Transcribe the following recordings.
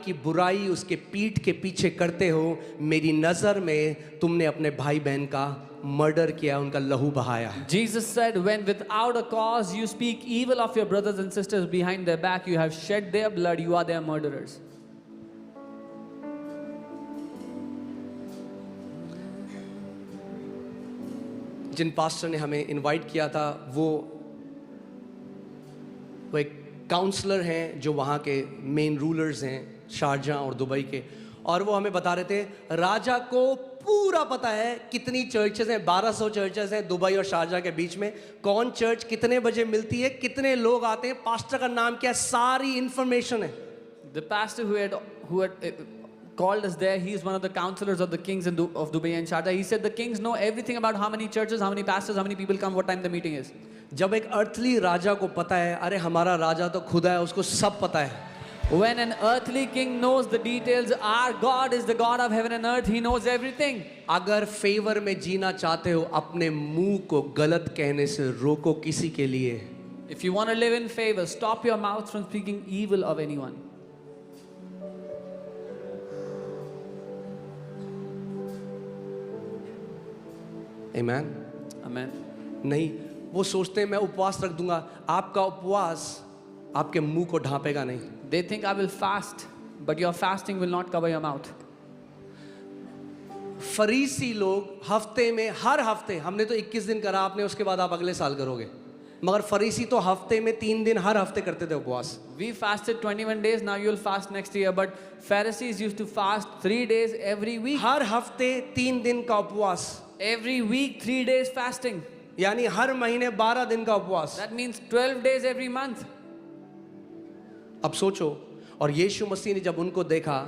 की बुराई उसके पीठ के पीछे करते हो, मेरी नजर में तुमने अपने भाई बहन का मर्डर किया, उनका लहू बहाया है। Jesus said, when without a cause you speak evil of your brothers and sisters behind their back, you have shed their blood, you are their murderers. जिन पास्टर ने हमें इनवाइट किया था वो एक काउंसलर हैं जो वहाँ के मेन रूलर्स हैं शारजाह और दुबई के, और वो हमें बता रहे थे राजा को पूरा पता है कितनी चर्चेस हैं, 1200 चर्चेस हैं दुबई और शारजाह के बीच में, कौन चर्च कितने बजे मिलती है, कितने लोग आते हैं, पास्टर का नाम क्या है, सारी इंफॉर्मेशन है। The pastor who had called us there, he is one of the counselors of the kings of Dubai and Sharjah. He said the kings know everything about how many churches, how many pastors, how many people come, what time the meeting is. जब एक earthly राजा को पता है, अरे हमारा राजा तो खुदा है, उसको सब पता है। When an earthly king knows the details, our God is the God of heaven and earth, he knows everything. अगर फेवर में जीना चाहते हो, अपने मुंह को गलत कहने से रोको किसी के लिए। If you want to live in favor, stop your mouth from speaking evil of anyone. Amen? Amen. नहीं, वो सोचते हैं मैं उपवास रख दूंगा, आपका उपवास आपके मुंह को ढांपेगा नहीं। They think I will fast, but your fasting will not cover your mouth. फरीसी लोग हफ्ते में, हर हफ्ते, हमने तो 21 दिन करा, आपने उसके बाद आप अगले साल करोगे, मगर फरीसी तो हफ्ते में 3 दिन हर हफ्ते करते थे उपवास। We fasted 21 days, now you will fast next year, but Pharisees used to fast 3 days every week. हर हफ्ते 3 दिन का उपवास, Every week 3 days fasting. यानी हर महीने 12 दिन का उपवास। That means 12 days every month. अब सोचो, और यीशु मसीह ने जब उनको देखा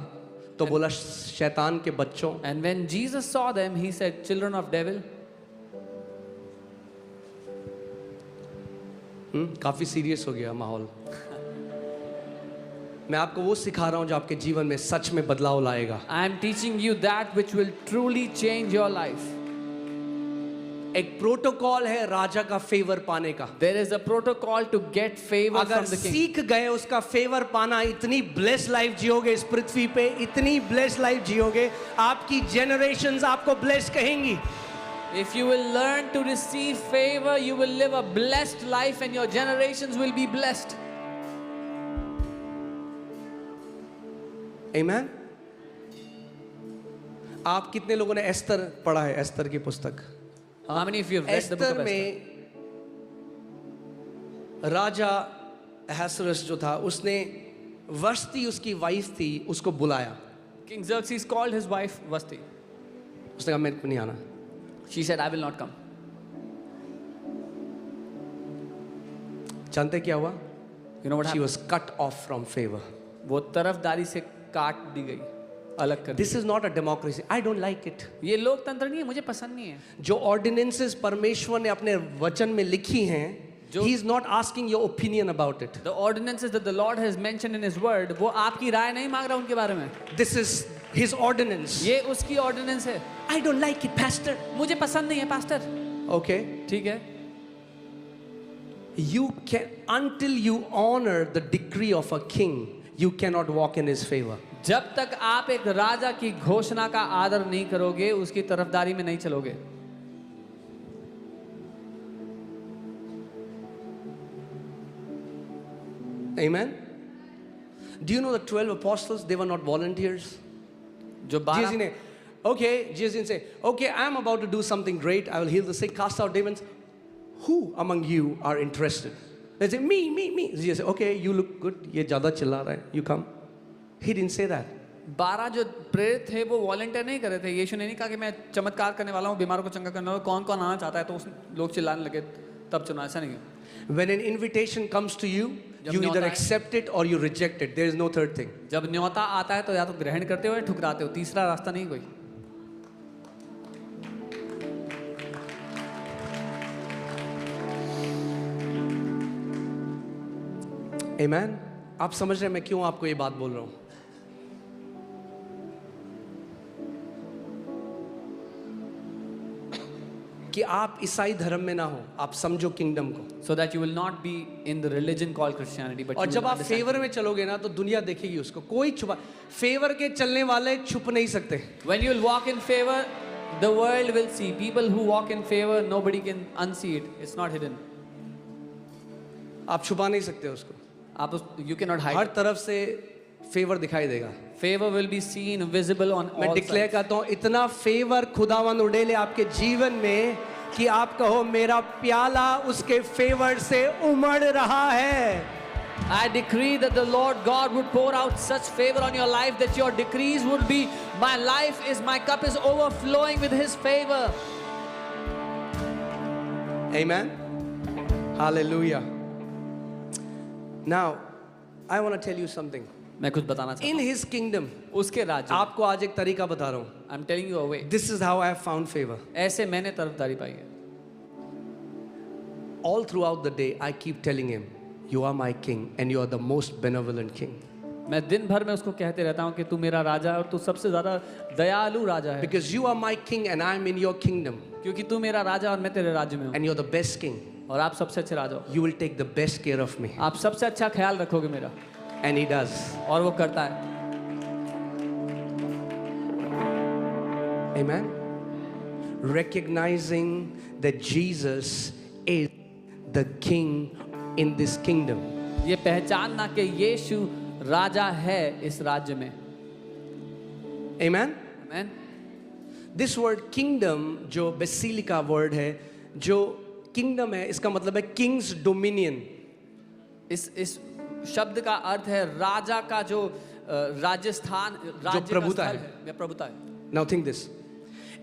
तो बोला शैतान के बच्चों। And when Jesus saw them, he said, children of devil. काफी सीरियस हो गया माहौल। मैं आपको वो सिखा रहा हूं जो आपके जीवन में सच में बदलाव लाएगा। I am teaching you that which will truly change your life. एक प्रोटोकॉल है राजा का फेवर पाने का। There is a protocol to get favor अगर from the king. सीख गए उसका फेवर पाना, इतनी ब्लेस लाइफ जियोगे इस पृथ्वी पे, इतनी ब्लेस लाइफ जियोगे, आपकी जनरेशंस आपको ब्लेस कहेंगी। If you will learn to receive favor, you will live a blessed life and your generations will be blessed. Amen? आप कितने लोगों ने एस्तर पढ़ा है, एस्तर की पुस्तक? How many of you have read the book Esther of Esther? में राजा अहसुरस जो था, उसने वस्ती उसकी वाइफ थी, उसको बुलाया। King Xerxes called his wife Vashti. उसने कहा मेरे को नहीं आना। She said, I will not come. जानते क्या हुआ? You know what She happened? was cut off from favor. वो तरफदारी से काट दी गई, अलग कर दी। This is not a democracy. I don't like it. ये लोकतंत्र नहीं है, मुझे पसंद नहीं है। जो ऑर्डिनेंसेस परमेश्वर ने अपने वचन में लिखी हैं, he is not asking your opinion about it. The ordinances that the Lord has mentioned in His Word, वो आपकी राय नहीं मांग रहा उनके बारे में। This is his ordinance. ये उसकी ऑर्डिनेंस है। I don't like it, pastor. मुझे पसंद नहीं है पास्टर। Okay. ठीक है। You can, until you honor the decree of a king, you cannot walk in his favor. जब तक आप एक राजा की घोषणा का आदर नहीं करोगे, उसकी तरफदारी में नहीं चलोगे। Amen. Do you know the 12 apostles? They were not volunteers. जो Jesus 12 ने, okay, Jesus didn't say, okay, I'm about to do something great. I will heal the sick, cast out demons. Who among you are interested? They say, me. Jesus said, okay, you look good. ये ज़्यादा चिल्ला रहा है. You come. He didn't say that. 12 जो प्रेरित थे वो volunteer नहीं कर रहे थे। यीशु ने नहीं कहा कि मैं चमत्कार करने वाला हूँ, बीमारों को चंगा करने वाला हूँ, कौन कौन आना चाहता है, तो उस लोग चिल्लाने लगे तब चुना। ऐसा नहीं है। When an invitation comes to you, जब you न्योता either है- accept it or you reject it. There is no third thing. जब न्योता आता है तो या तो ग्रहण करते हो या ठुकराते हो, तीसरा रास्ता नहीं कोई। Amen. आप समझ रहे हैं मैं क्यों आपको ये बात बोल रहा हूं? कि आप ईसाई धर्म में ना हो, आप समझो किंगडम को। So that you will not be in the religion called Christianity, but और you जब will आप understand. फेवर में चलोगे ना तो दुनिया देखेगी उसको, कोई छुपा, फेवर के चलने वाले छुप नहीं सकते। When you will walk in favor, the world will see. People who walk in favor, nobody can unsee it. It's not hidden. आप छुपा नहीं सकते उसको, You cannot hide. हर तरफ से फेवर दिखाई देगा। Favor will be seen, visible on मैं all डिक्लेयर sides. करता हूँ, इतना फेवर खुदावंद उड़ेले आपके जीवन में कि आप कहो मेरा प्याला उसके फेवर से उमड़ रहा है। I decree that the Lord God would pour out such favor on your life that your decrees would be, my cup is overflowing with His favor. Amen. Hallelujah. Now, I want to tell you something. मैं कुछ बताना चाहता In His kingdom, हूँ उसके राज्य में, आपको आज एक तरीका बता रहा हूँ। I'm telling you a way. This is how I have found favor. ऐसे मैंने तरफदारी पाई है. All throughout the day, I keep telling Him, you are my king and you are the most benevolent king. मैं दिन भर में उसको कहते रहता हूँ कि तू मेरा राजा है और तू सबसे ज़्यादा दयालु राजा है. Because you are my king and I am in your kingdom. क्योंकि तू मेरा राजा और मैं तेरे राज्य में हूँ. And you're the best king. और आप सबसे अच्छे राजा हो. You will take the best care of me. आप सबसे अच्छा ख्याल रखोगे मेरा. And He does. और वो करता है. Amen. Recognizing that Jesus is the king in this kingdom. ये पहचानना कि यीशु राजा है इस राज्य में. Amen. Amen. This word kingdom जो बेसिलिका वर्ड है, जो kingdom है, इसका मतलब है king's dominion. इस शब्द का अर्थ है राजा का जो राजस्थान, राज्य का प्रभुता स्थल है. है, या प्रभुता है. Now think this.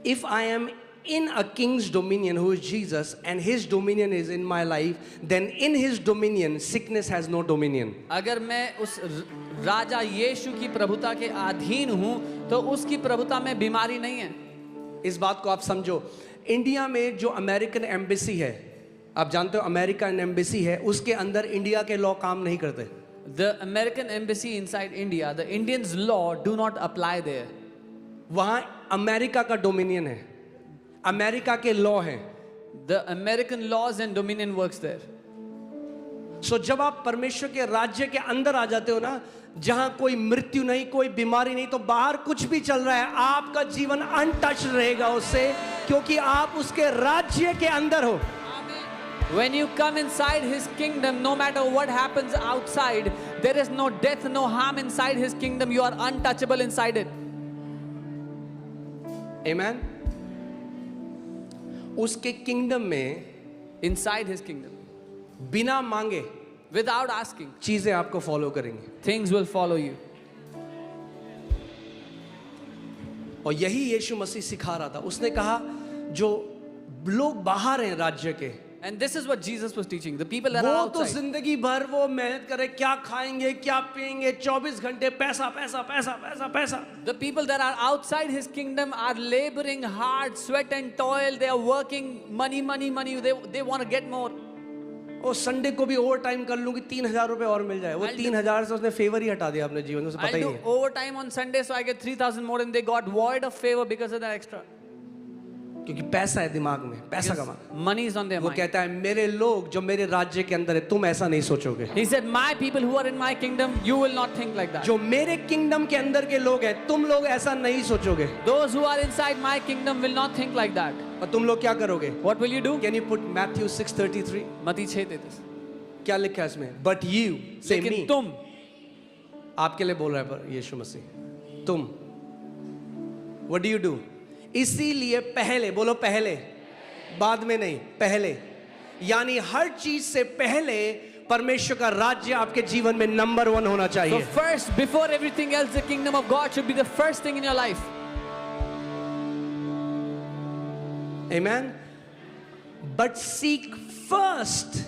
If I am in a king's dominion who is Jesus and his dominion is in my life, then in his dominion sickness has no dominion. अगर मैं उस राजा यीशु की प्रभुता के अधीन हूँ तो उसकी प्रभुता में बीमारी नहीं है. इस बात को आप समझो. इंडिया में जो अमेरिकन एम्बेसी है, आप जानते हो अमेरिकन एम्बेसी है, उसके अंदर इंडिया के लॉ काम नहीं करते. The American embassy inside India, the Indians' law do not apply there. वहाँ अमेरिका का डोमिनियन है, अमेरिका के लॉ हैं. The American laws and dominion works there. सो जब आप परमेश्वर के राज्य के अंदर आ जाते हो ना, जहां कोई मृत्यु नहीं, कोई बीमारी नहीं, तो बाहर कुछ भी चल रहा है, आपका जीवन अनटच रहेगा उससे, क्योंकि आप उसके राज्य के अंदर हो. When you come inside His kingdom, no matter what happens outside, there is no death, no harm inside His kingdom. You are untouchable inside it. Amen. उसके किंगडम में Inside His kingdom, बिना मांगे without asking, चीजें आपको follow करेंगी. things will follow you. और यही यीशु मसीह सिखा रहा था. उसने कहा जो लोग बाहर हैं राज्य के, And this is what Jesus was teaching. The people that are वो तो outside, जिंदगी भर वो मेहनत करे, क्या खाएंगे क्या पिएंगे, 24 घंटे पैसा पैसा पैसा पैसा पैसा. the people that are outside His kingdom are laboring hard, sweat and toil. They are working, money, money, money. They want to get more. वो संडे को भी ओवर टाइम कर लूंगी, 3,000 रुपए और मिल जाए. वो 3,000 से उसने फेवर ही हटा दिया अपने जीवन में, उसे पता I'll ही do नहीं. overtime on Sunday so I get 3,000 more, and they got void of favor because of that extra. क्योंकि पैसा है दिमाग में, पैसा कमा. Money is on their वो mind. कहता है मेरे लोग जो मेरे राज्य के अंदर है, तुम ऐसा नहीं सोचोगे. He said, my people who are in my kingdom, you will not think like that. जो मेरे किंगडम के अंदर के लोग हैं, तुम लोग ऐसा नहीं सोचोगे. Those who are inside my kingdom will not think like that. और तुम लोग क्या करोगे? What will you do? Can you put Matthew 6:33? मत्ती 6:33. क्या लिखा है इसमें? But you, say me. लेकिन तुम, आपके लिए बोल रहा है पर यीशु मसीह. तुम. What do you do? इसीलिए पहले, बोलो पहले, बाद में नहीं, पहले. यानी हर चीज से पहले परमेश्वर का राज्य आपके जीवन में नंबर 1 होना so चाहिए. first, before everything else, the kingdom of God should be the first thing in your life. Amen. But seek first.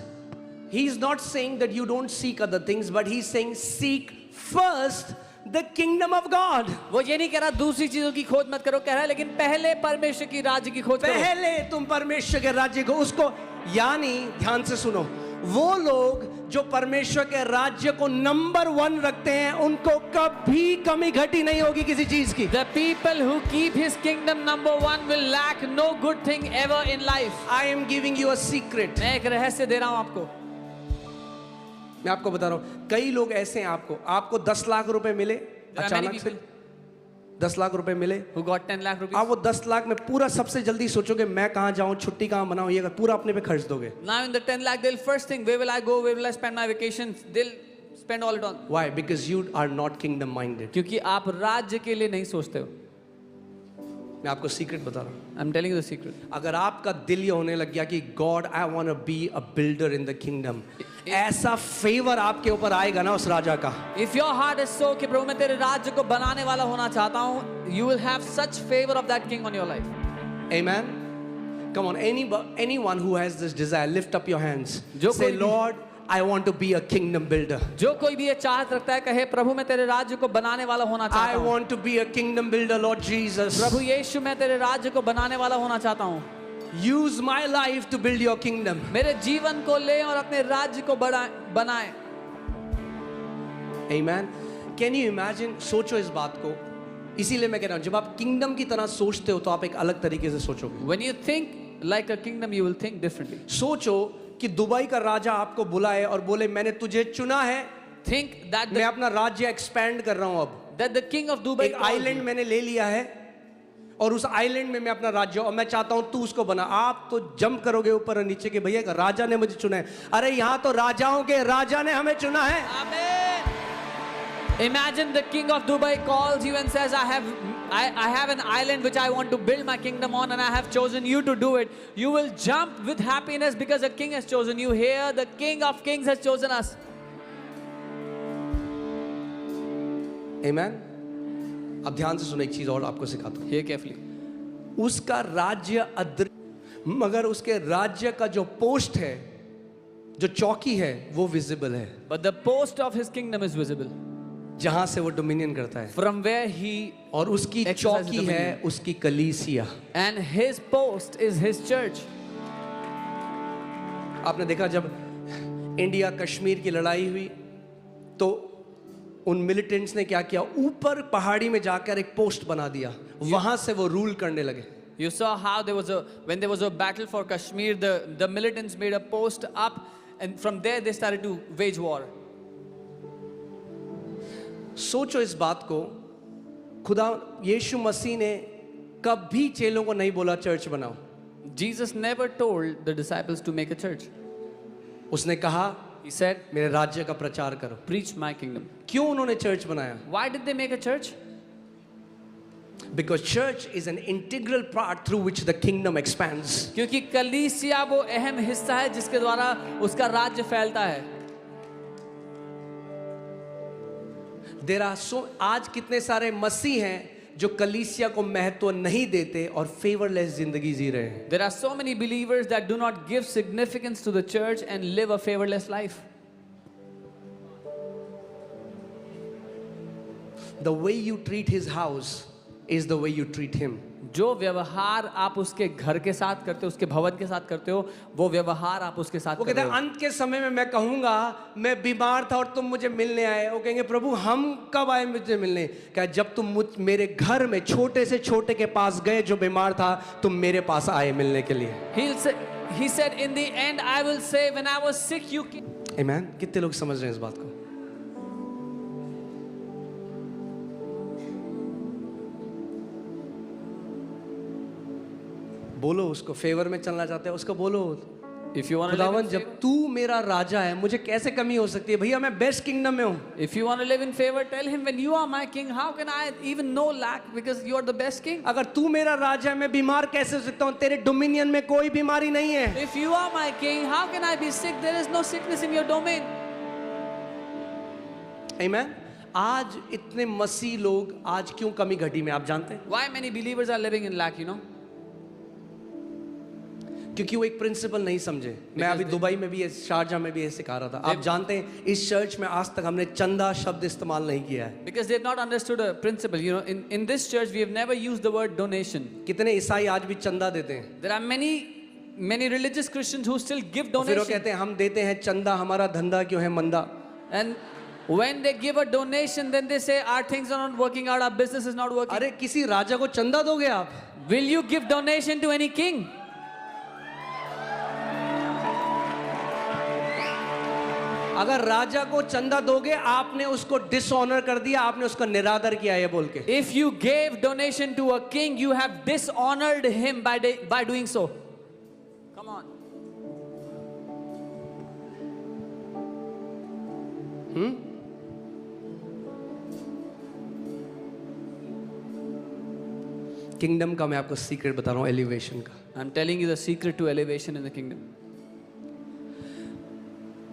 He's not saying that you don't seek other things, but he's saying seek first the kingdom of God. वो ये नहीं कह रहा दूसरी चीजों की खोज मत करो, कह रहा है लेकिन पहले परमेश्वर की राज्य की खोज करो. पहले तुम परमेश्वर के राज्य को, उसको, यानी ध्यान से सुनो, वो लोग जो परमेश्वर के राज्य को नंबर 1 रखते हैं उनको कभी कमी घटी नहीं होगी किसी चीज की। The people who keep his kingdom number 1 will lack no good thing ever in life. I am giving you a secret. मैं एक रहस्य दे रहा हूं आपको। मैं आपको बता रहा हूं, कई लोग ऐसे हैं, आपको 10 लाख रुपए मिले अचानक से, 10 लाख रुपए मिले, who got 10 lakh rupees. आप वो 10 लाख में पूरा सबसे जल्दी सोचोगे मैं कहाँ जाऊं, छुट्टी कहाँ बनाऊं, ये पूरा अपने पे खर्च दोगे। Now in the 10 lakh, they'll first think, where will I go? Where will I spend my vacations? They'll spend all it on. Why? Because you are not kingdom minded. क्योंकि आप राज्य के लिए नहीं सोचते हो। मैं आपको सीक्रेट बता रहा हूँ। I'm telling you the secret. अगर आपका दिल ये होने लग गया कि God I want to be a builder in the kingdom, ऐसा फेवर आपके ऊपर आएगा ना उस राजा का। If your heart is so कि प्रभु मैं तेरे राज्य को बनाने वाला होना चाहता हूँ, you will have such favor of that king on your life. Amen. Come on, anyone who has this desire, lift up your hands. Say, Lord, I want to be a kingdom builder. जो कोई भी ये चाहत रखता है कहे प्रभु मैं तेरे राज्य को बनाने वाला होना चाहता I हूँ। want to be a kingdom builder, Lord Jesus. प्रभु यीशु मैं तेरे राज्य को बनाने वाला होना चाहता हूँ। Use my life to build your kingdom. मेरे जीवन को ले और अपने राज्य को बनाए। Amen. Can you imagine? सोचो इस बात को। इसीलिए मैं कह रहा हूँ, जब आप किंगडम की तरह सोचते हो तो आप एक अलग तरीके से सोचोगे। When you think like a kingdom, you will think differently. सोचो कि दुबई का राजा आपको बुलाए और बोले मैंने तुझे चुना है, Think that मैं अपना राज्य एक्सपेंड कर रहा हूँ, अब the king of Dubai एक आइलैंड मैंने ले लिया है और उस आइलैंड में मैं अपना राज्य, और मैं चाहता हूँ तू उसको बना। आप तो जंप करोगे ऊपर और नीचे के, भैया राजा ने मुझे चुना है। अरे यहाँ तो राजाओं के राजा ने हमें चुना है। Amen. Imagine the king of Dubai calls you and says, I have an island which I want to build my kingdom on and I have chosen you to do it. You will jump with happiness because the king has chosen you. Here the king of kings has chosen us. Amen. अब ध्यान से सुनो, एक चीज और आपको सिखाता हूँ। Hear carefully. उसका राज्य मगर उसके राज्य का जो पोस्ट है, जो चौकी है, वो विजिबल है। But the post of his kingdom is visible. जहां से वो डोमिनियन करता है। From where he और उसकी चौकी है उसकी कलीसिया। And his post is his church. आपने देखा जब इंडिया कश्मीर की लड़ाई हुई तो उन मिलिटेंट्स ने क्या किया, ऊपर पहाड़ी में जाकर एक पोस्ट बना दिया, वहां से वो रूल करने लगे। You saw how when there was a battle for Kashmir, the militants made a post up and from there they started to wage war. सोचो इस बात को, खुदा यीशु मसीह ने कभी चेलों को नहीं बोला चर्च बनाओ। Jesus never told the disciples to make a church. उसने कहा, He said, मेरे राज्य का प्रचार करो। preach my kingdom. क्यों उन्होंने चर्च बनाया? Why did they make a church? Because church is an integral part through which the kingdom expands. क्योंकि कलीसिया वो अहम हिस्सा है जिसके द्वारा उसका राज्य फैलता है। There are आज कितने सारे मसीह हैं जो कलीसिया को महत्व नहीं देते और फेवरलेस जिंदगी जी रहे हैं। There are so many believers that do not give significance to the church and live a favorless life. The way you treat his house is the way you treat him. जो व्यवहार आप उसके घर के साथ करते हो, उसके भवन के साथ करते हो, वो व्यवहार आप उसके साथ वो कहते हैं अंत के समय में मैं कहूंगा मैं बीमार था और तुम मुझे मिलने आए। वो कहेंगे प्रभु हम कब आए मुझे मिलने? क्या जब तुम मेरे घर में छोटे से छोटे के पास गए जो बीमार था, तुम मेरे पास आए मिलने के लिए। He said, in the end I will say, when I was sick you came. Amen. कितने लोग समझ रहे हैं इस बात को? बोलो उसको, फेवर में चलना चाहते हैं उसको बोलो, If you want to live खुदावन in जब favor, तू मेरा राजा है मुझे कैसे कमी हो सकती है? भैया मैं बेस्ट किंगडम में हूँ। if you want to live in favor, tell him, when you are my king, how can I even know lack, because you are the best king. अगर तू मेरा राजा है मैं बीमार कैसे हो सकता हूँ? तेरे डोमिनियन में कोई बीमारी नहीं है। If you are my king, how can I be sick? There is no sickness in your domain. Amen. आज इतने मसीह लोग आज क्यों कमी घटी में आप जानते हैं? Why many believers are living in lack, you know? क्योंकि वो एक प्रिंसिपल नहीं समझे। मैं अभी दुबई में भी, शारजा में भी ये सिखा रहा था। आप जानते हैं इस चर्च में आज तक हमने चंदा शब्द इस्तेमाल नहीं किया है। Because they have not understood a principle. You know, in this church we have never used the word donation. कितने ईसाई आज भी चंदा देते हैं? There are many many religious Christians who still give फिर वो donation. कहते हैं हम देते हैं चंदा, हमारा धंधा क्यों है मंदा. And when they give a donation, then they say our things are not working out, our business is not working. अरे किसी राजा को चंदा दोगे आप? Will you give donation to any king? अगर राजा को चंदा दोगे, आपने उसको डिसऑनर कर दिया, आपने उसका निरादर किया ये बोल के. If you gave donation to a king, you have dishonored him by doing so. Come on. Kingdom का मैं आपको सीक्रेट बता रहा हूँ, एलिवेशन का. I'm telling you the secret to elevation in the kingdom.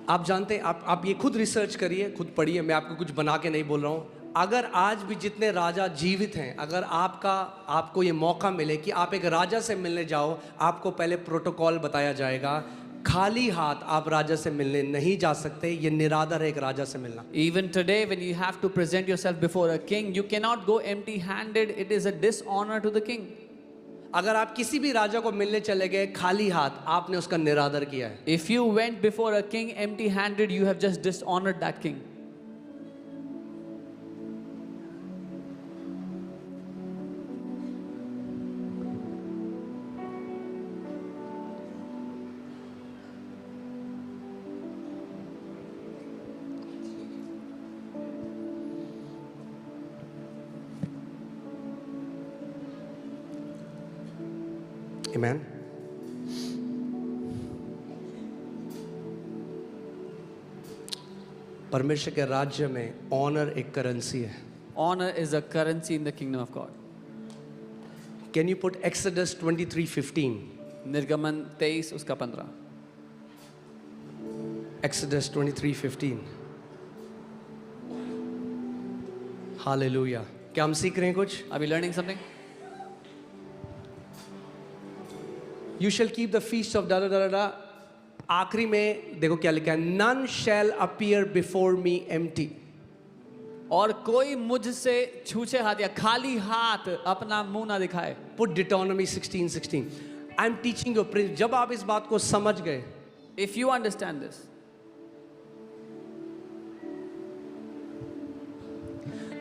आप जानते हैं, आप ये खुद रिसर्च करिए, खुद पढ़िए, मैं आपको कुछ बना के नहीं बोल रहा हूँ. अगर आज भी जितने राजा जीवित हैं, अगर आपको ये मौका मिले कि आप एक राजा से मिलने जाओ, आपको पहले प्रोटोकॉल बताया जाएगा. खाली हाथ आप राजा से मिलने नहीं जा सकते. ये निरादर है एक राजा से मिलना. Even today, when you have to present yourself before a king, you cannot go empty-handed. It is a dishonor to the king. अगर आप किसी भी राजा को मिलने चले गए खाली हाथ, आपने उसका निरादर किया है. If you went before a king empty-handed, you have just dishonored that king. Amen. परमेश्वर के राज्य में ऑनर एक करेंसी है. Honor is a currency in the kingdom of God. Can you put Exodus 23:15? निर्गमन 23 उसका 15. Exodus 23:15. Hallelujah. क्या हम सीख रहे हैं कुछ? Are we learning something? You shall keep the feast of da da da da da. आखिरी में देखो क्या लिखा है, none shall appear before me empty. और कोई मुझसे छूछे हाथ या खाली हाथ अपना मुंह ना दिखाए. Put Deuteronomy 16:16. I'm teaching you principle. जब आप इस बात को समझ गए, If you understand this,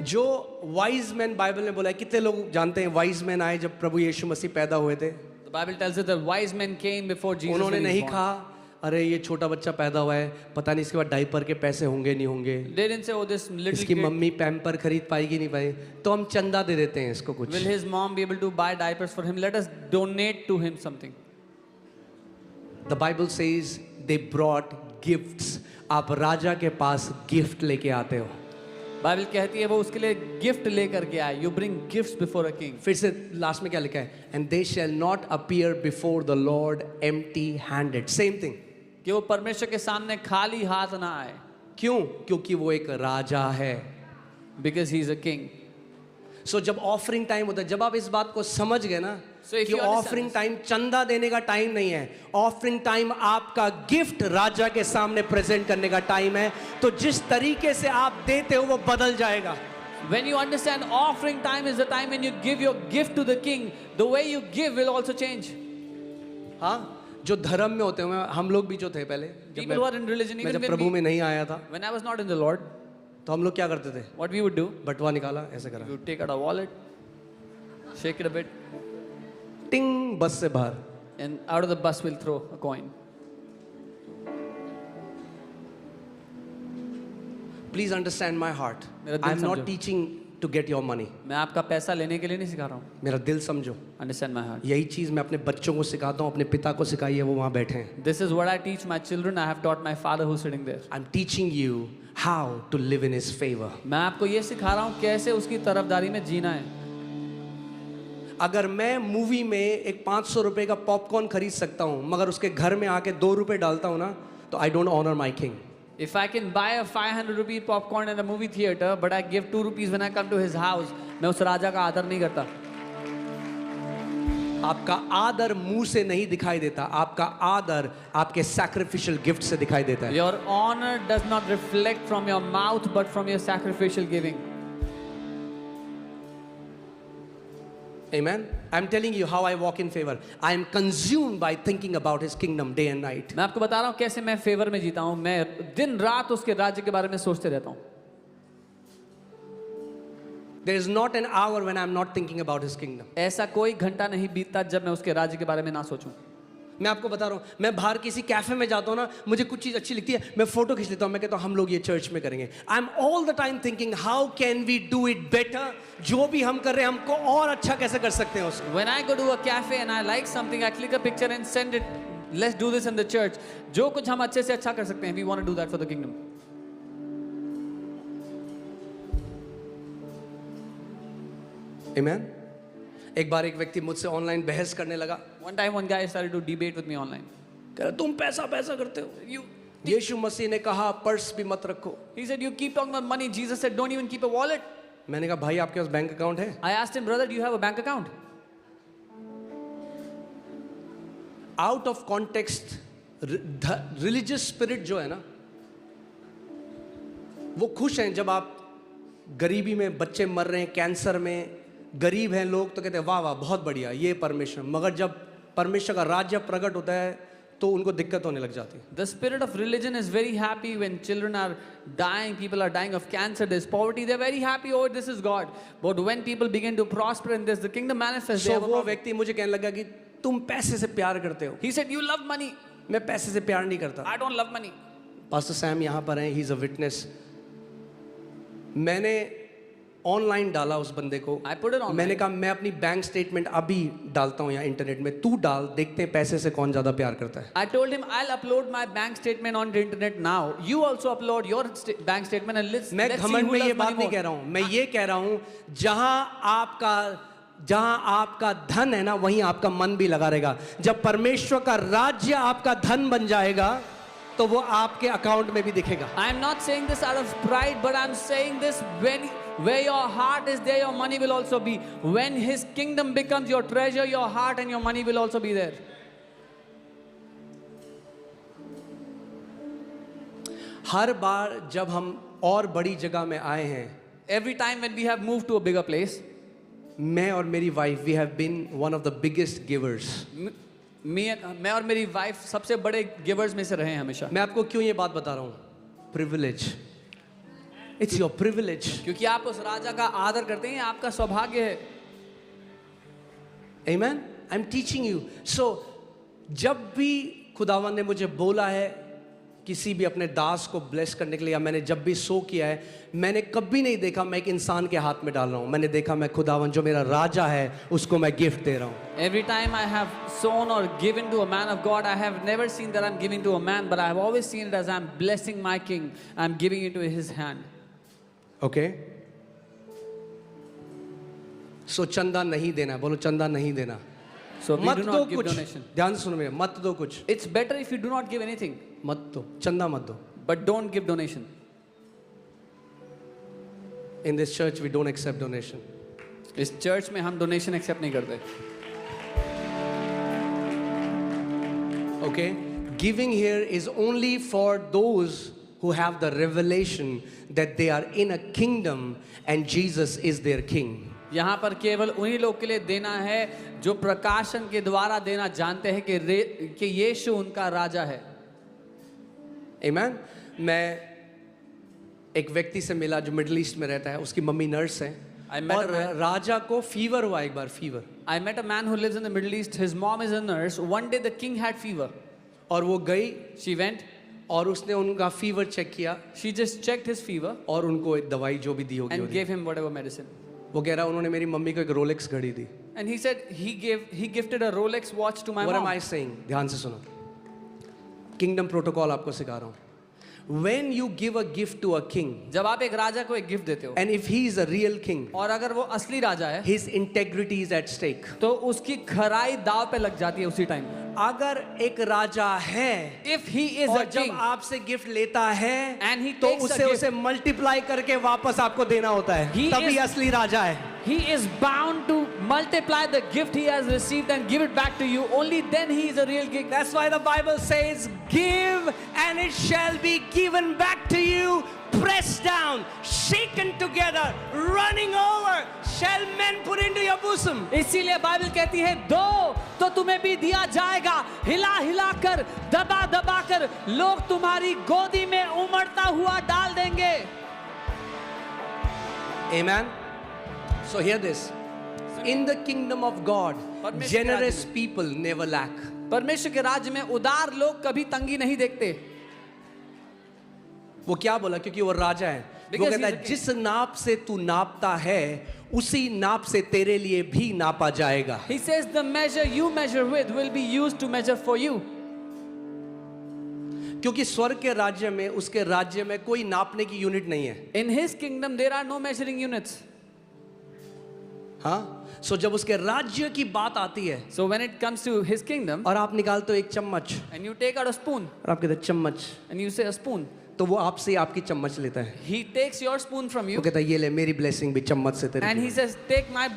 जो वाइज मैन बाइबल में बोला है, कितने लोग जानते हैं वाइज मैन आए जब प्रभु यीशु मसीह पैदा हुए थे? the Bible tells us that wise men came before Jesus. उन्होंने when he नहीं was born. कहा अरे ये छोटा बच्चा पैदा हुआ है, पता नहीं इसके बाद डायपर के पैसे होंगे नहीं होंगे, They didn't say, oh, this little इसकी kid, मम्मी पैम्पर खरीद पाएगी नहीं पाएगी, तो हम चंदा दे देते हैं इसको कुछ. will his mom be able to buy diapers for him? Let us donate to him something. The Bible says they brought gifts. आप राजा के पास गिफ्ट लेके आते हो. बाइबल कहती है वो उसके लिए गिफ्ट लेकर के आए. You bring gifts before a king. फिर से लास्ट में क्या लिखा है? And they shall not appear before the Lord empty-handed. Same thing. कि वो परमेश्वर के सामने खाली हाथ ना आए. क्यों? क्योंकि वो एक राजा है. Because he is a king. सो जब ऑफरिंग टाइम होता है, जब आप इस बात को समझ गए ना So if कि you understand offering this- time चंदा देने का टाइम नहीं है, ऑफरिंग टाइम आपका गिफ्ट राजा के सामने प्रेजेंट करने का टाइम है, तो जिस तरीके से आप देते हो वो बदल जाएगा. When you understand offering time is the time when you give your gift to the king, the way you give will also change. हाँ, जो धर्म में होते हैं, हम लोग भी जो थे पहले, जब People who are in religion, मैं even जब when प्रभु we- में नहीं आया था, When I was not in the Lord, तो हम लोग क्या करते थे? what we would do, बटुआ निकाला, ऐसे करा, we would take out a wallet, shake it a bit, टिंग, बस से बाहर. and out of the bus we'll throw a coin. Please understand my heart. मेरा दिल I am not समझो. teaching to get your money. मैं आपका पैसा लेने के लिए नहीं सिखा रहा हूँ. मेरा दिल समझो. Understand my heart. यही चीज मैं अपने बच्चों को सिखाता हूँ, अपने पिता को सिखाई है, वो वहाँ बैठे हैं. This is what I teach my children. I have taught my father who's sitting there. I'm teaching you how to live in His favor. मैं आपको ये सिखा रहा हूँ कैसे उसकी तरफदारी में जीना है. अगर मैं मूवी में एक 500 रुपए का पॉपकॉर्न खरीद सकता हूँ, मगर उसके घर में आके 2 रुपए डालता हूँ ना, तो I don't honor my king. If I can buy a 500 rupee popcorn in a movie theater, but I give 2 rupees when I come to his house, मैं उस राजा का आदर नहीं करता. आपका आदर मुंह से नहीं दिखाई देता, आपका आदर आपके सैक्रिफिशियल गिफ्ट से दिखाई देता है. Your honor does not reflect from your mouth, but from your sacrificial giving. Amen. I'm telling you how I walk in favor. I am consumed by thinking about His kingdom day and night. मैं आपको बता रहा हूँ कैसे मैं favour में जीता हूँ. मैं दिन रात उसके राज्य के बारे में सोचते रहता हूँ. There is not an hour when I'm not thinking about His kingdom. ऐसा कोई घंटा नहीं बीतता जब मैं उसके राज्य के बारे में ना सोचूं. मैं आपको बता रहा हूँ, मैं बाहर किसी कैफे में जाता हूँ ना, मुझे कुछ चीज़ अच्छी लगती है, मैं फोटो खींच लेता हूँ, मैं कहता हूँ हम लोग ये चर्च में करेंगे. I am all the time thinking how can we do it better. जो भी हम कर रहे हैं हमको और अच्छा कैसे कर सकते हैं उसको. When I go to a cafe and I like something, I click a picture and send it. Let's do this in the church. जो कुछ हम अच्छे से अच्छा कर सकते हैं, we want to do that for the kingdom. Amen. एक बार एक व्यक्ति मुझसे ऑनलाइन बहस करने लगा. One time one guy started to debate with me online. कह रहा तुम पैसा पैसा करते हो. यीशु मसीह ने कहा पर्स भी मत रखो. He said, you keep talking about money. Jesus said, don't even keep a wallet. मैंने कहा भाई आपके पास बैंक अकाउंट है? I asked him, brother, do you have a bank account? Out of context religious spirit जो है ना, वो खुश हैं जब आप गरीबी में बच्चे मर रहे हैं, कैंसर में गरीब हैं लोग, तो कहते हैं वाह वाह बहुत बढ़िया ये परमेश्वर. मगर जब परमेश्वर का राज्य प्रकट होता है तो उनको दिक्कत होने लग जाती है. The spirit of religion is very happy when children are dying, people are dying of cancer, there's poverty, they're very happy, oh this is God. But when people begin to prosper in this, the kingdom manifests. So वो व्यक्ति मुझे कहने लगा कि तुम पैसे से प्यार करते हो. He said, you love money. मैं पैसे से प्यार नहीं करता. I don't love money. Pastor Sam यहाँ पर हैं, ही इज अ विटनेस. मैंने ऑनलाइन डाला उस बंदे को. I put it online. मैंने कहा मैं अपनी बैंक स्टेटमेंट अभी डालता हूँ यहाँ इंटरनेट में, तू डाल, देखते हैं पैसे से कौन ज्यादा प्यार करता है. I told him I'll upload my bank statement on the internet now. You also upload your bank statement and let's मैं see घमंड who में loves ये बात money नहीं more. कह रहा हूँ. मैं ये कह रहा हूँ जहां आपका धन है ना, वहीं आपका मन भी लगा रहेगा. जब परमेश्वर का राज्य आपका धन बन जाएगा तो वो आपके अकाउंट में भी दिखेगा. I am not saying this out of pride, but I'm saying this when where your heart is, there your money will also be. When His kingdom becomes your treasure, your heart and your money will also be there. हर बार जब हम और बड़ी जगह में आए हैं, Every time when we have moved to a bigger place, मैं और मेरी wife we have been one of the biggest givers. मैं और मेरी वाइफ सबसे बड़े गिवर्स में से रहे हैं हमेशा. मैं आपको क्यों ये बात बता रहा हूँ? प्रिविलेज. It's your privilege. क्योंकि आप उस राजा का आदर करते हैं, आपका सौभाग्य है. Amen. I am teaching you. So जब भी खुदावन ने मुझे बोला है किसी भी अपने दास को ब्लेस करने के लिए, या मैंने जब भी सो किया है, मैंने कभी नहीं देखा मैं एक इंसान के हाथ में डाल रहा हूँ. मैंने देखा मैं खुदावन जो मेरा राजा है उसको मैं गिफ्ट दे रहा हूँ. Every time I have sown or given to a man of God, I have never seen that I'm giving to a man, but I have always seen it as I'm blessing my king. I'm giving it to his hand. Okay. So चंदा नहीं देना. बोलो चंदा नहीं देना. So we मत do दो not give कुछ. donation. ध्यान से सुनो मेरे, मत दो कुछ. It's better if you do not give anything, मत दो चंदा, मत दो. but don't give donation. In this church we don't accept donation. इस चर्च में हम डोनेशन एक्सेप्ट नहीं करते. Okay? Giving here is only for those who have the revelation that they are in a kingdom and Jesus is their king. यहाँ पर केवल उन्हीं लोग के लिए देना है जो प्रकाशन के द्वारा देना जानते हैं कि यीशु उनका राजा है. Amen? मैं एक व्यक्ति से मिला जो मिडिल ईस्ट में रहता है, उसकी मम्मी नर्स है. I met और a man- राजा को फीवर हुआ एक बार. Fever. I met a man who lives in the Middle East. His mom is a nurse. One day the king had fever. और वो गई She went. और उसने उनका फीवर चेक किया She just checked his fever और उनको एक दवाई जो भी दी होगी वो and the. gave him whatever medicine. वो कह रहा उन्होंने मेरी मम्मी को एक रोलेक्स घड़ी दी. And he said he gifted a Rolex watch to my What am mom. I saying? ध्यान से सुनो. किंगडम प्रोटोकॉल आपको सिखा रहा हूँ. When you give a gift to a king, जब आप एक राजा को एक गिफ्ट देते हो and if he is a real king, और अगर वो असली राजा है his integrity is at stake. तो उसकी खराई दाव पे लग जाती है उसी टाइम. अगर एक राजा है If he is a और जब king आपसे गिफ्ट लेता है and he तो takes a उसे gift, उसे मल्टीप्लाई करके वापस आपको देना होता है. He तभी is- असली राजा है. he is bound to multiply the gift he has received and give it back to you. Only then he is a real king. That's why the Bible says, give and it shall be given back to you, pressed down, shaken together, running over, shall men put into your bosom. इसीलिए Bible कहती है दो तो तुम्हें भी दिया जाएगा, हिला हिला कर, दबा दबा कर लोग तुम्हारी गोदी में उमड़ता हुआ डाल देंगे। Amen. So hear this. In the kingdom of God, generous people never lack. परमेश्वर के राज्य में उदार लोग कभी तंगी नहीं देखते। वो क्या बोला? क्योंकि वो राजा है। वो Because कहता he's है a king. जिस नाप से तू नापता है उसी नाप से तेरे लिए भी नापा जाएगा। He says the measure you measure with will be used to measure for you. क्योंकि स्वर्ग के राज्य में, उसके राज्य में कोई नापने की यूनिट नहीं है। In his kingdom there are no measuring units. हाँ, सो जब उसके राज्य की बात आती है So when it comes to his kingdom और आप निकालते हो एक चम्मच and you take out a spoon और आप कहते हैं चम्मच, and you say a spoon, तो वो आपसे आपकी चम्मच लेता है। he takes your spoon from वो you कहता है ये ले मेरी ब्लेसिंग भी चम्मच से तेरे and he says take my